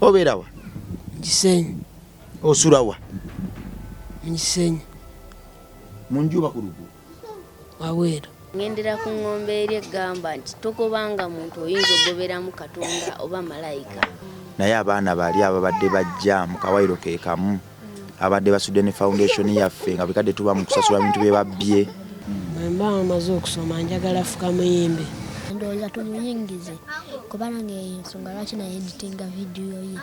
Obeera wa? Gisenyi. Osula wa? Gisenyi. Munjuba ku lugu. Wawera. Ngendera ku ng'ombe eri egamba nti tokobanga muntu oyinza ogoberamu Katonda oba malayika. Naye abaana bali ababadde bajja mu kawairo ke kamu abadde basudde ne foundation yaffe nga bikadde tuba mu kusasula bintu bye babbye. Mba amaze okusoma njagala fuka muyimbe. Ndowooza tumuyingize kuba nange ensonga lwaki naye editinga vidiyo ye.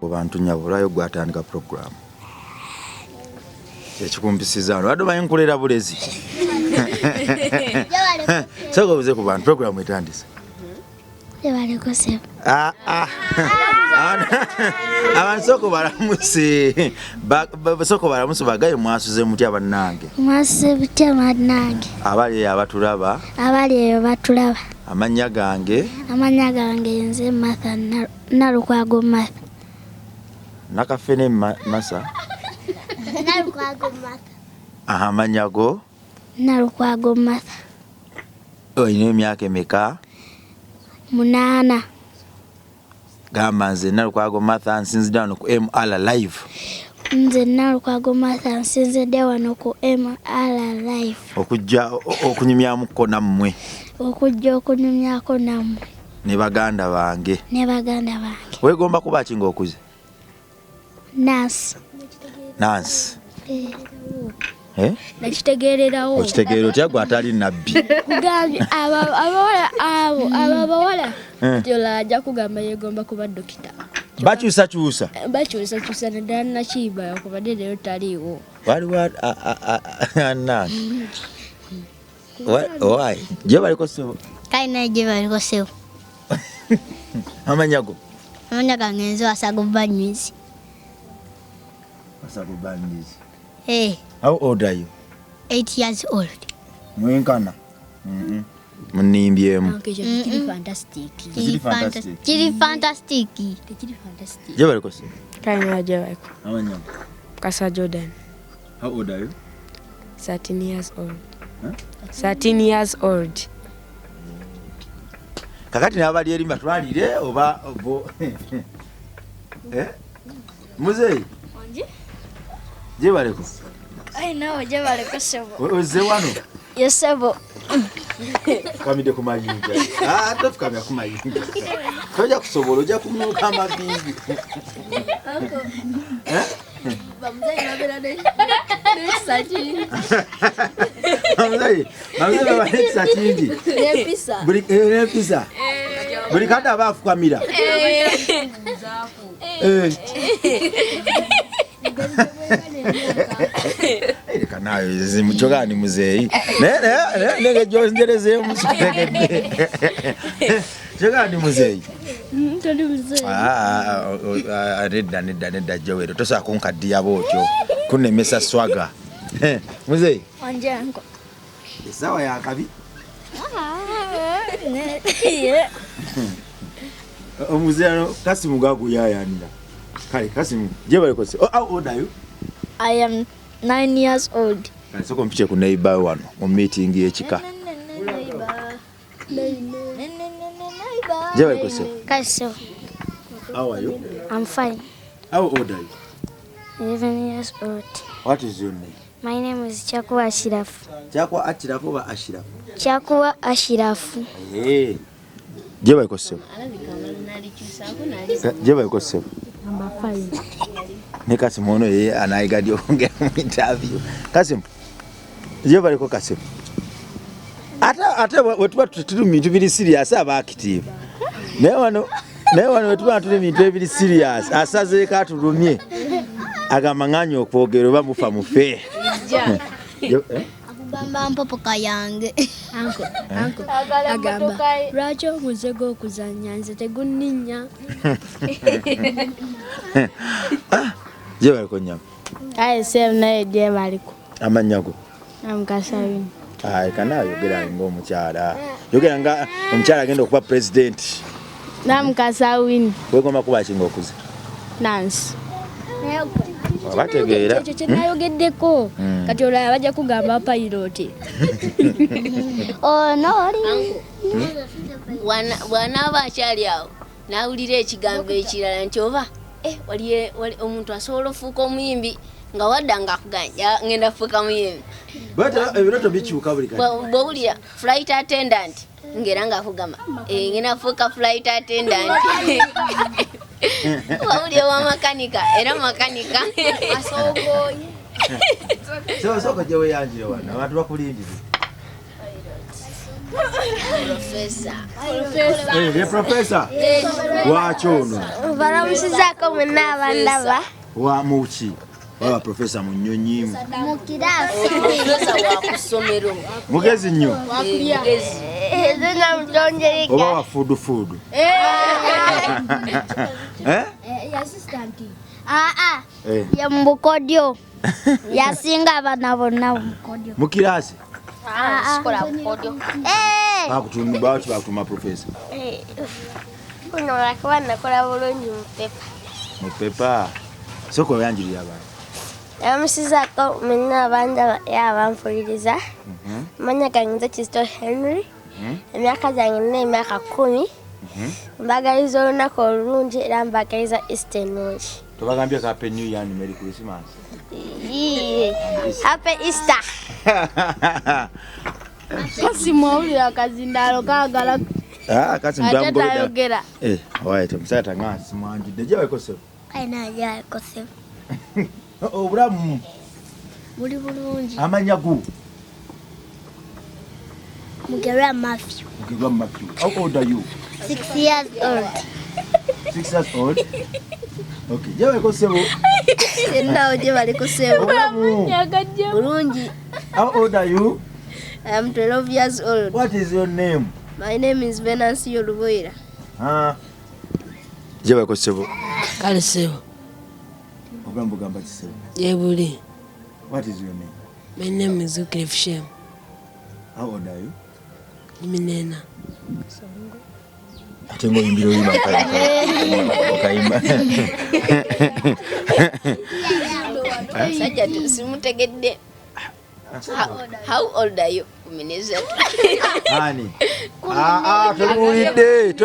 Abantu nyabulayo gwatandika program. Ekikumpisiza ano wadde bayi nkolera bulezi. Soko buze ku bantu program etandise. Yabale kose. Abantu soko baramuse. Soko baramuse bagaye mwasuze mutya bannange. Mwasuze mutya bannange. Abali abatulaba. Abali abatulaba. Amanya gange nze Martha Nalukwago Martha. Nakafene masa. Nalukwago Martha. Amanyago. Nalukwago Martha. Oyina emyaka emeka? 8. Gamba nze Nalukwago Martha nsinzidde wano ku MR Live. Nze Nalukwago Martha nsinzidde wano ku MR Live. Okujja okunyumyamuko nammwe. Okujja okunyumyako nammwe. Ne baganda bange. Wegomba kuba kinga okuze? Nansi. Nakitegeererawo. Okitegeera otya gwe atali nabbi? Kugambye abawala jola ajja kugamba yegomba kuba dokita. Bakyusa naddala nakiiba okubadde leero taliiwo. Waliwo anna. Why? Gye baliko ssebo? Kayina gye baliko ssebo. Amanyago? Amanya gange nze Wasago Banywizi. Wasago Banywizi. Hey. How old are you? 8 years old. Mwenkana? Munimbyemu. Kiri fantastic. Kiri fantastic. Gye baliko ssebo? Kayina gye baliko. Amanyago? Kasa Jordan. How old are you? 13 years old. 13 years old. Kakati n'abali eri matwalire oba obo. Muzeyi? Onje? Gye baliko? Nawe gye baliko ssebo. Ozze wano? Yes, ssebo. Fukamidde ku mayinja. Tofukamya ku mayinja. Tojja kusobola ojja kumnuuka amavivi. Bamuzeyi babeera n'ekisa kingi. Bamuzeyi baba n'ekisa kingi. N'empisa. Buli kadde aba afukamira. Ereka nayo zimukyogani muzeeyi. Nenge gyonjerezeemu musitegedde. Kyogani muzeeyi. Toli muzeeyi. Nedda Joweero tosobola kunkaddiya bwotyo. Kunnemesa swaga. Muzeeyi. Wanje nko. Essaawa yakabi. Omuzeeyi Kasimu gaguyayanira. Kale Kasimu gye baliko ssebo. How old are you? I am 9 years old. Soko mpiche ku neighbor wano mu meeting y'ekika. Gye baliko ssebo? Kaso. How are you? I'm fine. How old are you? 11 years old. What is your name? My name is Chakuwa Ashirafu. Chakuwa Ashirafu oba Ashirafu? Chakuwa Ashirafu. Gye baliko ssebo? Gye baliko ssebo? Number 5. Ne Kasimu ono ye anayigadde okongera mu interview. Kasimu, gye baliko Kasimu? Ate wetuba tuli mu bintu biri serious aba active. Naye wano wetuba tuli mu bintu ebiri serious asazeeko atulumye. Agamba ng'anya okwogera oba mufa mufe. Akugamba mpopoka yange. Anko. Agamba lwaki omuze gw'okuzannya nze tegunninnya. Gye baliko nnyama? Aye sef naye gye baliko. Amannya go? Namukasawini. Kana ayogera ng'omukyala. Yogera nga omukyala agenda okuba president. Namukasawini. Wegomba kuba kinga okuze? Nansi. Bategeera. Ekyo kye nayogeddeko. Kati olaba bajja kugamba pilot. Oh no. Bw'anaaba akyali awo n'awulira ekigambo ekirala nti oba wali omuntu asobola ofuuka omuyimbi nga wadda ng'akuganja ngenda kufuuka muyimbi. Ebiroto bikyuka buli kati. Bw'owulira flight attendant ng'era ng'akugamba ngenda kufuuka flight attendant. Wawulira wa makanika era makanika asoogoye. Sooka gye weeyanjire wano abantu bakulindire. Ye professor. Lwaki ono? Balamusizaako mwenna abandaba. Wa muki? Baba professor Munyonyi. Mu kiraasi. Professor wa ku ssomero. Mugezi nnyo. Mugezi. Zina mutonjereka. Oba wa fudu. Assistant. Ya mubukodyo. Yasinga abana bonna mubukodyo. Mu kiraasi? Sikola bukodyo. Bakutuma professor. Kuno lakuba nakola bulungi mu pepa. Mu pepa. Soko yanjiri abantu. Yamusizaako mwenna abandaba yabanfuliriza. Manya gange Kristo Henry. Emyaka zange nina emyaka 10. Mbagaliza olunaku olulungi era mbagaliza Easter ennungi. Tubagambye Happy New Year and Merry Christmas. Happy Easter. Kasi mwawulira akazindalo kaagala. Kasi ntambula. Atayogera. Waite musata ngasi mwanjide je wekose. Aina ya ekose. Obulamu. Buli bulungi. Amanya gu. Mugera Matthew. How old are you? 6 years old. 6 years old? Okay. Je wekose bo. Nao je bali kusebo. Bulungi. How old are you? I am 12 years old. What is your name? My name is Venancio Luboira. Je wekose bo. Kale sebo. Ogamba kisebo. Yebuli. What is your name? My name is Wycliffe Shem. How old are you? Minena. Atengo imbiro yima okaimba. Sajja simutegedde. How old are you? Mineza. Ani. Tolulidde.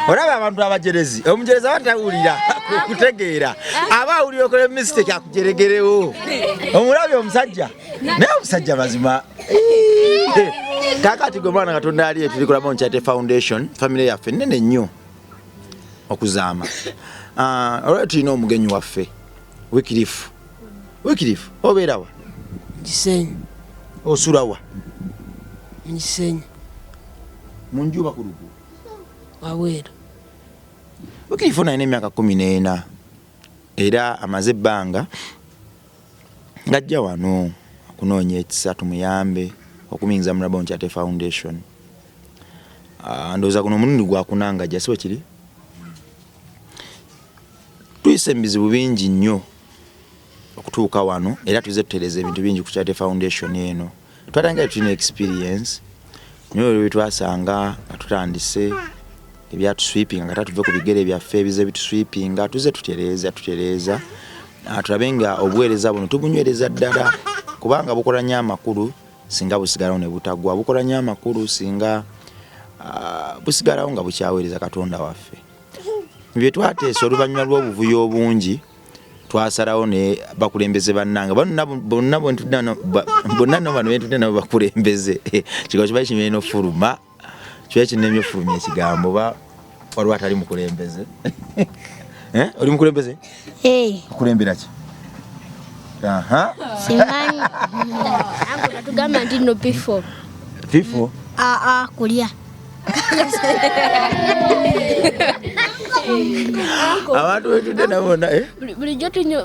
Olaba abantu abajerezi. Omujereza batawulira kutegeera. Abawulira okole mistake akujeregerewo. Omulabi omusajja. Naye omusajja mazima. Kakati gwe mwana Katonda ali tulikola Bonchate Foundation, family yaffe nene nnyo okuzaama. Olwatu tulina omugenyi waffe Wycliffe. Wycliffe, obeera wa? Gisenyi. Osula wa? Gisenyi. Munjuba ku lugu. Wawera. Wycliffe alina emyaka 14 era amaze ebbanga ng'ajja wano okunoonya ekisa tumuyambe okuminza mu Bonchate Foundation. Ndowooza guno omulundi gwakunanga jasiwe kiri. Tuyise ebizibu bingi nnyo okutuuka wano era tuze tutereza ebintu bingi ku Charity Foundation eno. Twatanga tulina experience nyo olwo twasanga nga tutandise ebyatusweepinga nga tatuve ku bigere byaffe ebize bitusweepinga tuze tutereza tulabe nga obuweereza buno tubunywereza ddala kubanga bukola nnyo amakulu singa busigalawo ne butagwa, bukola nnyo amakulu singa busigalawo nga bukyaweereza Katonda waffe. Bye twateesa oluvannyuma lw'obuvuyo obungi twasalawo ne bakulembeze bannanga bonna bano betudde nabo bakulembeze kigo kiba kimenya n'ofuluma kiba kinemye ofulumya ekigambo waliwo atali mukulembeze. Oli mukulembeze? Okulembera ki? Simanyi. Tugamba nti no before. Fifo? Kulya. Abantu betudde nabo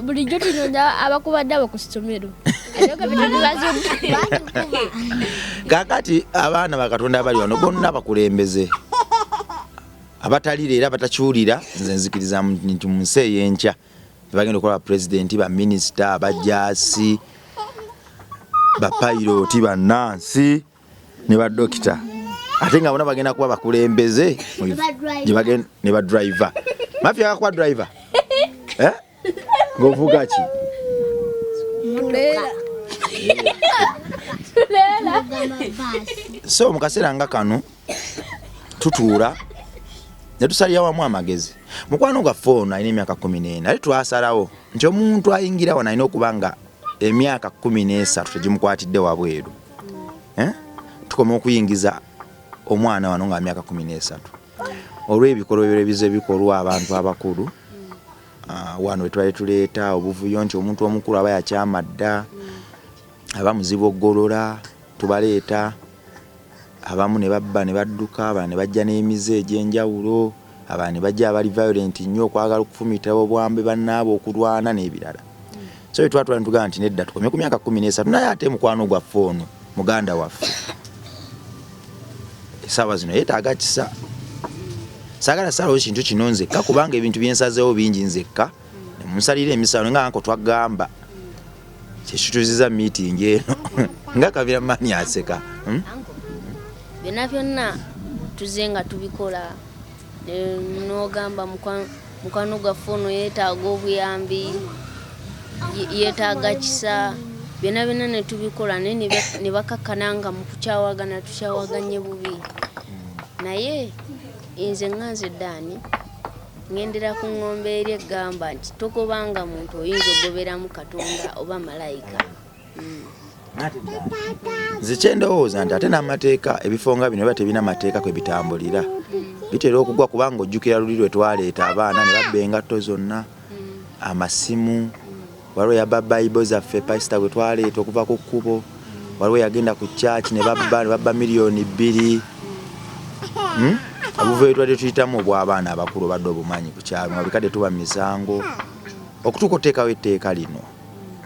bulijjo tunyonya abakubadde abo ku ssomero. Kakati abaana ba Katonda abali wano bonna bakulembeze abatalira era batakiwulira nze nzikiriza nti mu nsi ey'enkya bagenda okukola pulezidenti, baminisita, abajjaasi, bapayiroti, bannansi ne badokita ate nga bona bagenda kuba bakulembeze ne badriver. Mafia akakuba driver? Ng'ovuga ki? emmotoka. So mukaseera nga kano tutuula ne tusalira wamu amagezi. Mukwano gwa phone alina emyaka 14 ali twasalawo nti omuntu ayingira wana alina okuba nga emyaka 13 tegimukwatidde wabweru. Tukoma okuyingiza omwana wano nga myaka 13 olw'ebikolwa ebize bikolwa abantu abakulu. Wano twali tuleeta obuvuyo nti omuntu omukulu aba yakyamadda, aba muzibu oggolola, tubaleeta abamu ne babba ne badduka, abana ne bajja n'emize egy'enjawulo, abana ne bajja abali violent nnyo okwagala okufumita obwambe bannaabo okulwana n'ebirala. So twatwala ntugamba nti nedda tukomye ku myaka 13 naye ate mukwano gwa phone muganda waffe esaawa zino yeetaaga kisa. Saagala salawo kintu kino nzekka kubanga ebintu byensazeewo bingi nzekka ne munsalira emisalo nga nko twagamba kyekituziza meeting eno nga Kabira Mani aseka. Byonna tuze nga tubikola n'ogamba mukwano gwa phone yeetaaga obuyambi yeetaaga kisa byonna ne tubikola ne bakakkana nga mu kukyawagana tukyawaganye bubi. Naye inze nganze Dani ngendera ku ngombe eri egamba nti tokobanga muntu oyinza ogoberamu Katonda oba malayika. Zikyendowooza nti ate n'amateeka ebifo nga bino biba tebina mateeka kwe bitambulira. Bitera okugwa kubanga ojjukira luli lwe twaleeta abaana ne babba engatto zonna, amasimu, waliwo yabba Bible zaffe pasita gwe twaleeta okuva ku kkubo, waliwo yagenda ku church ne babba miliyoni 2. Abuvuyo twali tuyitamu obw'abaana abakulu badde obumanyi ku kyalo nga bikadde tuba misango okutuuka oteekawo etteeka lino.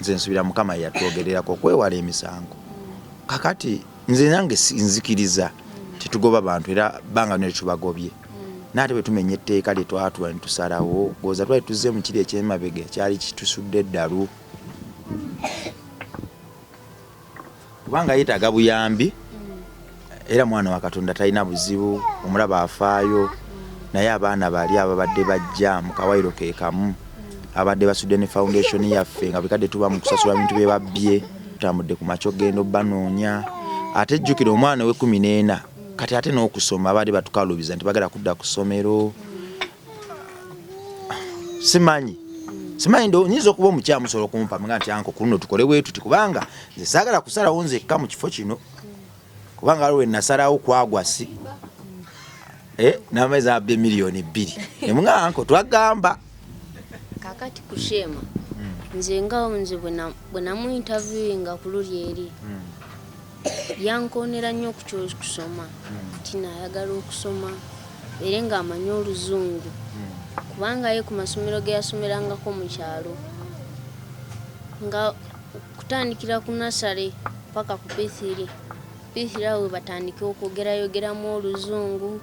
Nze nsubira Mukama yatwogererako okwewala emisango. Kakati nze nange nzikiriza tetugoba bantu era banga ne tubagobye. Naate bwe tumenya etteeka lye twatula ne tusalawo goza twali tuzze mu kiri eky'emabega kyali kitusudde eddalu. Kubanga yeetaaga buyambi era mwana wa Katonda talina buzibu, omulaba afaayo, naye abaana bali ababadde bajja mu kawairo ke kamu abadde basudde ne foundation yaffe nga bikadde tuba mu kusasula bintu bye babbye tutambudde ku makyo gendo banoonya. Ate jjukira omwana we 14 kati ate n'okusoma abadde batukalubiza nti bagala kudda ku ssomero. Simanyi ndo nyiza okuba omukyamu sobola okumpa nga nti anko kuno tukole bwetu kubanga nze saagala kusalawo nzekka mu kifo kino kubanga waliwo nasalawo kwagwasi n'amezi abbe miliyoni 2 nemunga anko twagamba. Kakati kushema nze ngawo nze bwe namu interviewinga ku luli eri yankonera nnyo kusoma nti nayagala okusoma era nga amanyi Oluzungu kubanga ye ku masomero ge yasomerangako mu kyalo nga kutandikira ku nasale paka ku P3 awo batandike okwogerayogeramu Oluzungu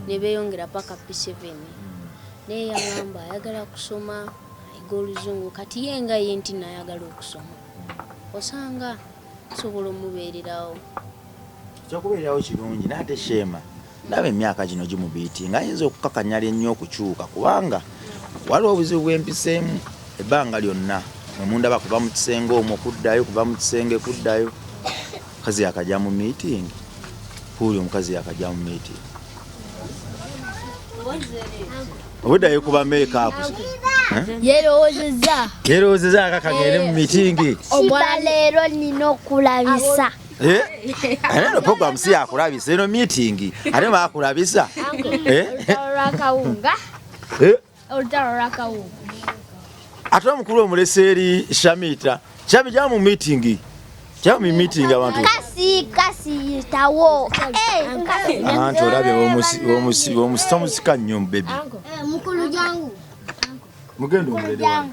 ne beeyongera paka P7 naye yagamba ayagala kusoma ayiga Oluzungu kati ye nga ye nti nayagala okusoma osanga sobola omubeererawo. Kyokubeererawo kirungi naate Shema ndaba emyaka gino gimubiiti nga ayinza okukakanyala ennyo okukyuka kubanga waliwo obuzibu bw'empiseemu ebbanga lyonna omundaba kuva mu kisenge omwo kuddayo kuva mu kisenge kuddayo. Omukazi yakajja mu meeting puuli omukazi yakajja mu meeting obuddayo kuba makeup yerowoozezza akakagende mu meeting Omwana leero nina okulabisa. Eno program si yakulabisa eno meeting ate bakulabisa Olutalo lwa kawunga. ate omukulu omuleseeri Shamita jja mu meeting abantu Kasi tawo. Anti olabye omusika nnyo bebi. Mukulu jangu. Mugendo omulede wange.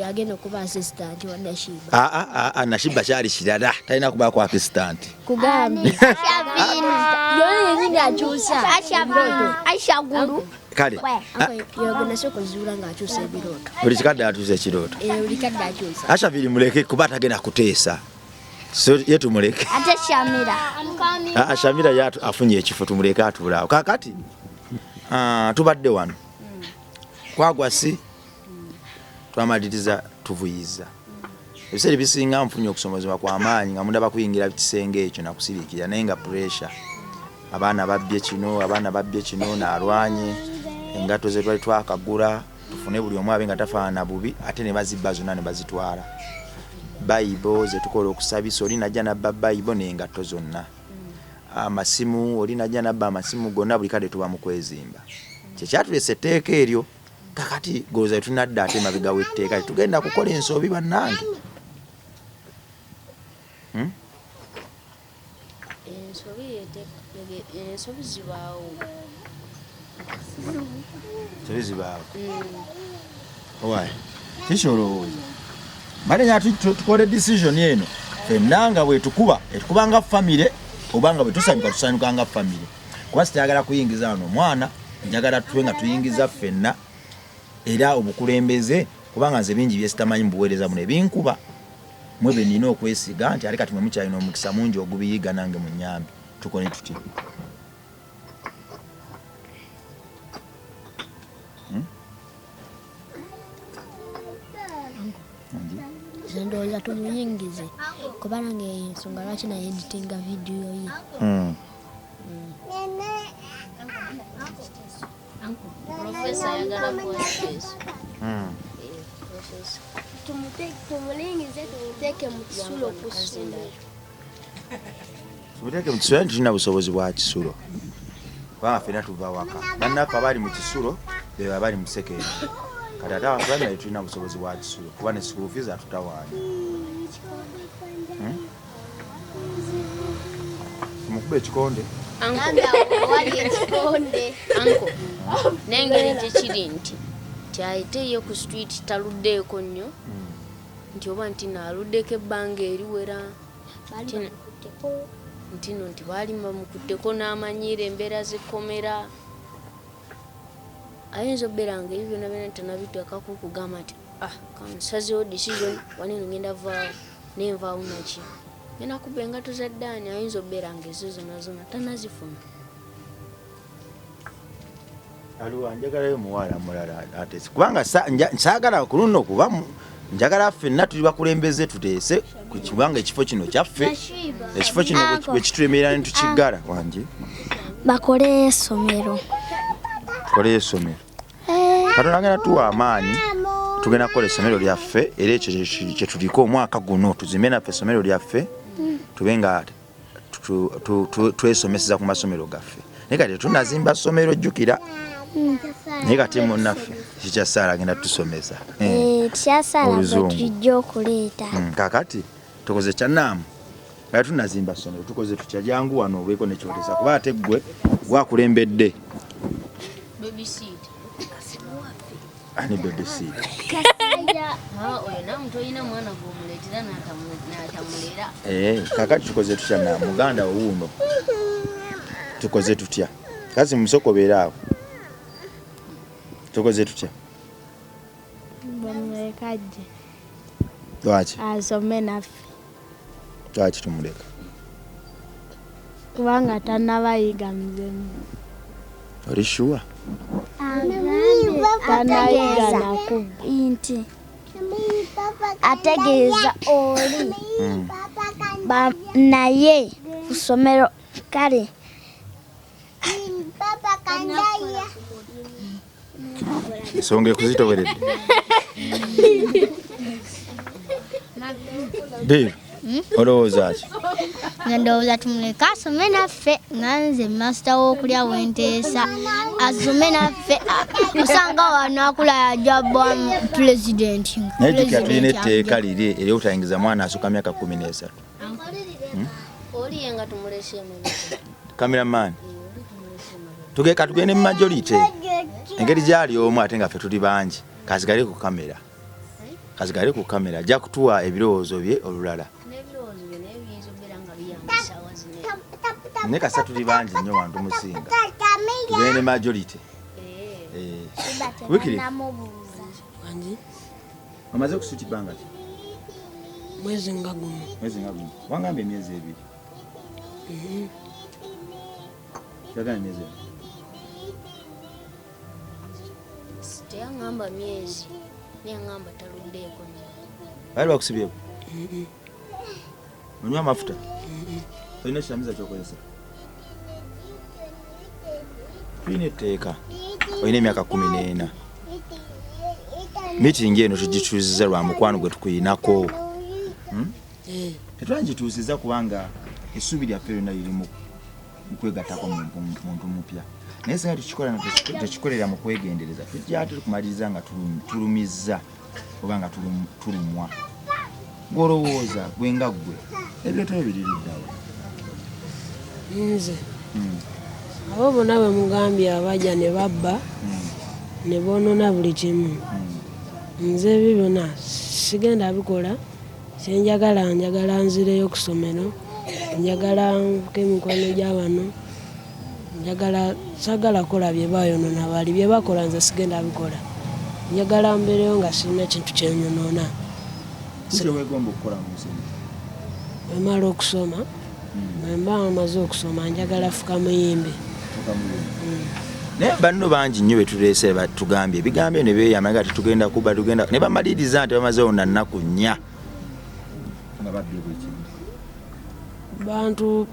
Agenda okuba assistant wa Nashiba. Nashiba kyali kirala talina kubaako assistant. Kugambye. Aisha Gulu. Kale. Yogenda soko zuula ng'akyusa ebirooto. Buli kikadde atuusa ekirooto. Buli kadde akyusa. Asha biri muleke kuba tagenda kuteesa. So ye tumuleke. Ate Shamira. Shamira yatu afunye ekifo tumuleke atulaawo. Kakati tubadde wano. Kwagwasi twamaliriza tuvuyiza ebiseera ebisinga nfunye okusomozebwa kwa maanyi nga mundaba kuyingira kisenge ekyo nakusirikira naye nga pressure abaana babbye kino naalwanye engato ze twali twakagula tufune buli omu abe nga tafaanana bubi ate ne bazibba zonna ne bazitwala bayibo ze tukola okusabisa oli najja nabba bayibo n'engatto zonna amasimu oli najja nabba amasimu gonna buli kadde tuba mu kwezimba kyekyatulesa etteeka eryo kakati goza tunadda ate mabega w'etteeka tugenda kukola ensobi bannange ensobi zibaawo owaye kikyolowooza bale nya tukole decision eno fenna nga etukuba nga famire oba nga bwe tusanyuka nga famire kuba sitayagala kuyingiza wano omwana njagala tuwe nga tuyingiza fenna era obukulembeze kubanga nze bingi byesitamanyi mubuweereza muno ebinkuba mwe be nina okwesiga nti ate kati mwe mukyalina omukisa mungi ogubiyiga nange mu nnyambi tukole tutya ndowooza tumuyingize kuba nange ensonga lwaki naye editinga vidiyo ye Profesa ayagala kuwa space. Tumulingize tumuteeke mu kisulo ku ssomero. Tumuteeke mu kisulo tulina busobozi bwa kisulo kubanga ffenna tuva waka bannaffe abali mu kisulo be baba bali mu sekere kati ate abantu naye tulina busobozi bwa kisulo kuba ne school fees atutawaanya mukube ekikonde Anko nengeri gyekiri nti ayeteeyo ku street taluddeeko nnyo nti oba nti naaluddeko ebbanga eriwera ntino nti baali bamukutteko n'amanyiira embeera z'ekkomera ayinza obbeera nga ebyo byonna byonna tanabiteekako okugamba nti kansazeewo decision waneno ngenda vaawo nenvaawo naki ngenda kuba engato za ddaani ayinza obbeera nga ezo zonna zonna tanazifuna aliwa njagalayo muwala mulala ate kubanga nsaagala ku luno kuba njagala ffenna tuli bakulembeze tuteese ku kibanga ekifo kino kyaffe ekifo kino bwe kitulemerera ne tukiggala wange bakole essomero Katonda ngena tuwa amaanyi tugenda kukola essomero lyaffe era ekyo kye tuliko omwaka guno tuzimbe naffe essomero lyaffe tube nga twesomeseza ku masomero gaffe naye kati tunazimba ssomero jjukira naye kati munnaffe kikyasaala agenda tusomesa kyasaala tujja okuleeta kakati tukoze kyannaamu nga tunazimba ssomero tukoze tutya jangu wano obeeko nekyotesa kuba ate ggwe gwakulembedde ani babysit kakati tukoze tutya na muganda owuuno tukoze tutya kazi musokobeera awo tukoze tutya bamulekajje lwaki asome naffe lwaki tumuleka kubanga tanabayiga muzemu oli sure tanayiga nakubba Inti ategeeza oli naye ku ssomero kale ensonga ekuzitoberedde Dave olowooza ki ndowooza tumuleka asome naffe nga nze masita w'okulya wenteesa asome naffe osanga wano akula yajjabwa pulezidenti naye jjukira tulina etteeka liri eryobutayingiza mwana asukka myaka 13 oli yenga tumuleseemu kameramaani tugeka tugende mu majority engeri gyali omu ate nga ffe tuli bangi kazigale ku kamera ajja kutuwa ebirowoozo bye olulala naye kasa tuli bangi nnyo wantu musinga tugende majority wikiri omaze okusuti bbanga ki mwezi nga gumu wangamba emyezi ebiri yagana emyezi ebiri teyaŋŋamba myezi neyaŋŋamba taluddeeko bali bakusibyeko onywa amafuta olina ekitamiza kyokozesa tulina etteeka olina emyaka 14 meeting eno tugituuziza lwa mukwano gwe tukuyinako tetwagituusiza kubanga essuubi lyaffe lyonna liri mu kwegattako muntu mupya naye singa tekikolera mu kwegendereza tujja tukumaliriza nga tulumizza oba nga tulumwa ng'olowooza gwe nga ggwe ebireetero biririddawo nze abo bonna bwe mugambye abajja ne babba ne boonona buli kimu nze ebyo byonna sigenda bikola njagala nzireyo ku ssomero njagala nfuke emikono gy'abano sagala kola bye bayonoona bali bye bakola nze sigenda bikola njagala mbeereyo nga sirina kintu kyenyonoona wegomba okukola mu musomo wemala okusoma wemba amaze okusoma njagala fuka muyimbi naye banno bangi nnyo betuleese batugambye ebigambo ne beeyama nga tetugenda kuba tugenda ne bamaliriza nti bamazeewo na nnaku 4 nga babbye buli kimu bantu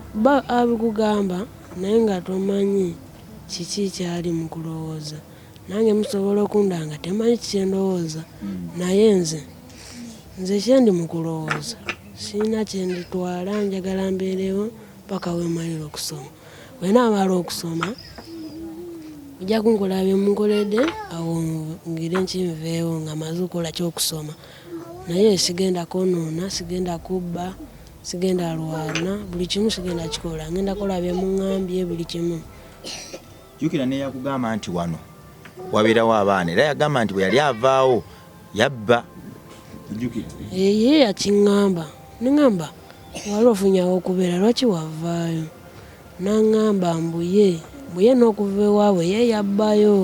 abikugamba naye nga tomanyi kiki kyali mu kulowooza nange musobola okundanga temanyi kikyendowooza naye nze kyendi mu kulowooza sirina kyenditwala njagala mbeerewo paka wemalira okusoma wenaamala okusoma ojja kunkola bye munkoledde awo ngire nkinveewo nga maze okukola kyokusoma naye sigenda konoona sigenda kubba sigenda lwana buli kimu sigenda kikola ngenda kola bye muŋŋambye buli kimu jjukira neyakugamba nti wano wabeerawo abaana era yagamba nti bwe yali avaawo yabba ye yakiŋŋamba neŋŋamba wali ofunyawo okubeera lwaki wavaayo naŋŋamba mbuye n'okuva ewaabwe ye yabbayo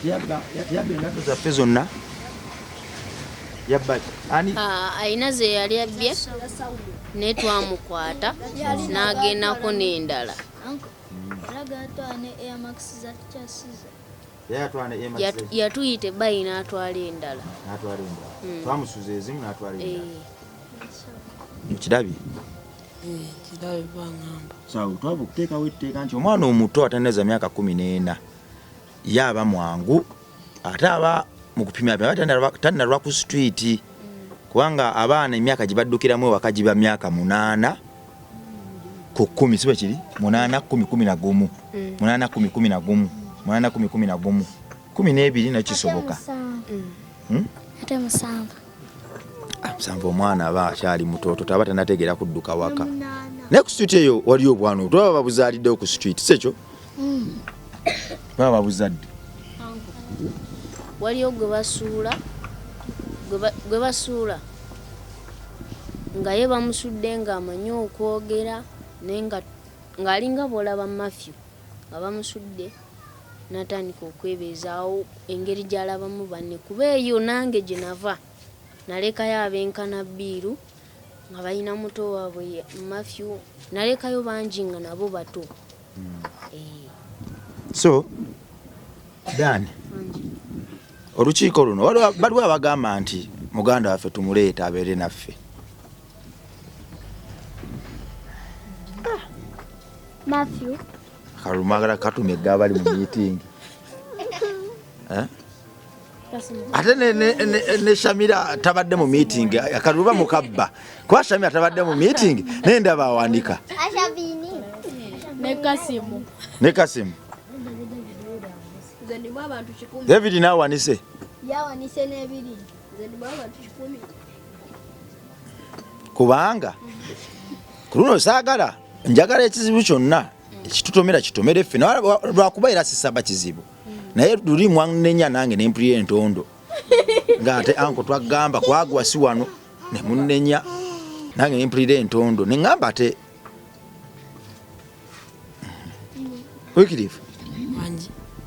teyabba engatto zaffe zonna yabba alina ze yali abbye naye twamukwata n'agendako n'endala yatuyita ebbayi n'atwala endala twamusuza ezimu n'atwala endala mukirabye kirabe baŋŋamba sawa twava okuteekawo etteeka nti omwana omuto ataneza myaka 14 yaaba mwangu ate aba mu kupimira tannalwa ku street kubanga abaana emyaka gye baddukiramu ewaka giba myaka 8 ku 10 siba kiri 8 10 11 8 10 11 8 10 11 12 nakisoboka ate musanvu musanvu omwana aba akyali mutoto taba tanategeera kudduka waka naye ku street eyo waliyo obwana twaba babuzaaliddewo ku street sekyo baba babuzadde waliyo gwe basuula nga ye bamusudde ng'amanyi okwogera naye ng'alinga bw'olaba mafyu nga bamusudde n'atandika okwebeezaawo engeri gy'alabamu banne kuba eyo nange gye nava nalekayo ab'enkana bbiiru nga balina muto waabwe mafyu nalekayo bangi nga nabo bato so dani olukiiko luno baliwo abagamba nti muganda waffe tumuleeta abeere naffe Matthew kalumagala katumega abali mu meeting ate ne Shamira tabadde mu meeting akaluba mukabba kwa Shamira tabadde mu meeting nendaba awandika Ashabini ne Kasimu David na wanise yawanise n'ebiri kubanga kuno saagala njagala ekizibu kyonna ekitutomera kitomere ffe lwakuba era sisaba kizibu naye luli mwanenya nange nempulira entondo nga ate anko twagamba kwagwa si wano ne munnenya nange nempulira entondo neŋŋamba ate wikirifu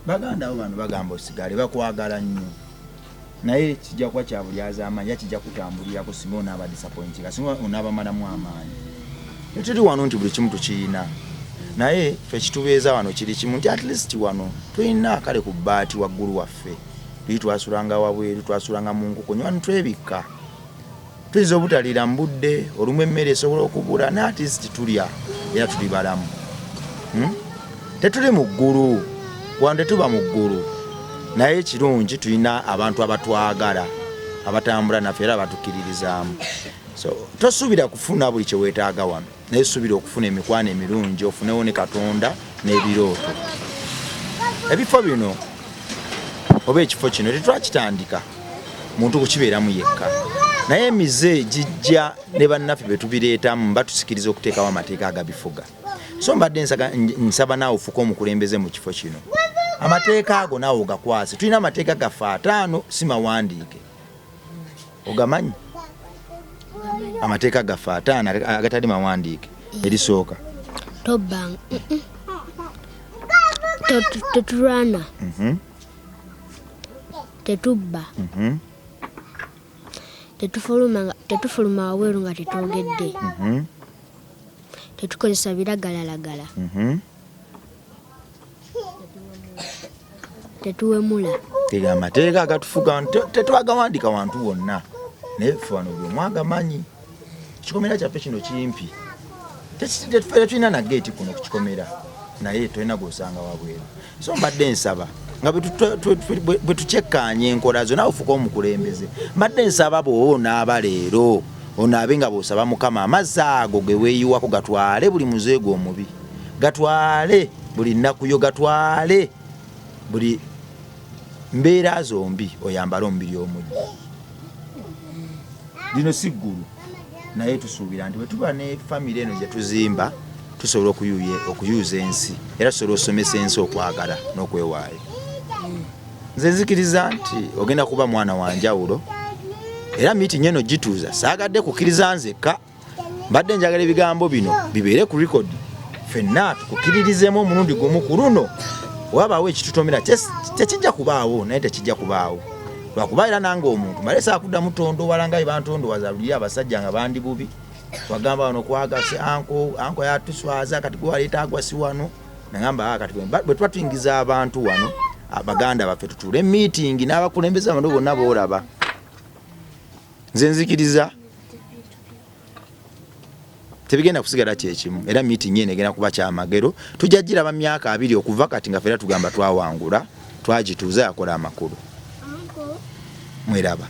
baganda abo bano bagamba osigale bakwagala nnyo naye kijja kuba kya buli az'amaanyi ya kijja kutambulirako singa onaaba disappointinga singa onaabamalamu amaanyi tetuli wano nti buli kimu tukiyina naye ffe kitubeeza wano kiri kimu nti at least wano tulina kale ku bbaati waggulu waffe tuli twasulanga wabweru twasulanga mu nkukunyi wano twebikka tuyinza obutaliira mu budde olumu emmere esobola okubula naye at least tulya era tuli balamu tetuli mu ggulu wano tetuba mu ggulu naye kirungi tulina abantu abatwagala abatambula naffe era batukkiririzaamu so tosuubira kufuna buli kye weetaaga wano naye suubira okufuna emikwano emirungi ofunewo ne Katonda n'ebirooto ebifo bino oba ekifo kino tetwakitandika muntu kukibeeramu yekka naye emize gijja ne bannaffe betubireetamu batusikiriza okuteekawo amateeka agabifuga so mbadde nsaba naawe ofuka omukulembeze mu kifo kino amateeka ago naawe ogakwase tulina amateeka gaffe 5 si mawandiike ogamanyi amateeka gaffe 5 agatali mawandiike erisooka tobbanga tetulwana tetubba tetufuluma wabweru nga tetwogedde tetukozesa biragalalagala tetuwemula amateeka agatufuga tetwagawandiika wantu wonna naye ffe wano bwe mwagamanyi ekikomera kyaffe kino kimpi tetulina na geeti kuno ku kikomera naye tolina gosanga wabweru so mbadde nsaba nga bwe tukyekkaanya enkola zo naawe ofuka omukulembeze mbadde nsaba bw'oba onaaba leero onaabe nga bw'osaba Mukama amazzi ago ge weeyiwako gatwale buli muzeego omubi gatwale buli nnaku yo gatwale buli mbeera zombi oyambala omubiri omujji lino si ggulu naye tusuubira nti bwe tuba ne famire eno gye tuzimba tusobola okuyuza ensi era tusobola osomesa ensi okwagala n'okwewaayo nze nzikiriza nti ogenda kuba mwana wa njawulo era miitingi eno gituuza saagadde kukkiriza nzekka mbadde njagala ebigambo bino bibeere ku record ffenna tukukiririzemu omulundi gumu ku luno wabaawo ekitutomera tekijja kubaawo naye tekijja kubaawo lwakuba era nange omuntu male saakuddamu tondoowala nga bantondoowaza luli abasajja nga bandi bubi wagamba wano kwagase anko yatuswaza kati gwe waleeta agwasi wano nagamba kati bwe tuba tuyingiza abantu wano abaganda baffe tutuule meeting n'abakulembeze abantu bonna boolaba nze nzikiriza tebigenda kusigala kyekimu era meeting eno egenda kuba kyamagero tujja giraba myaka 2 okuva kati nga fera tugamba twawangula twagituuza yakola amakulu mweraba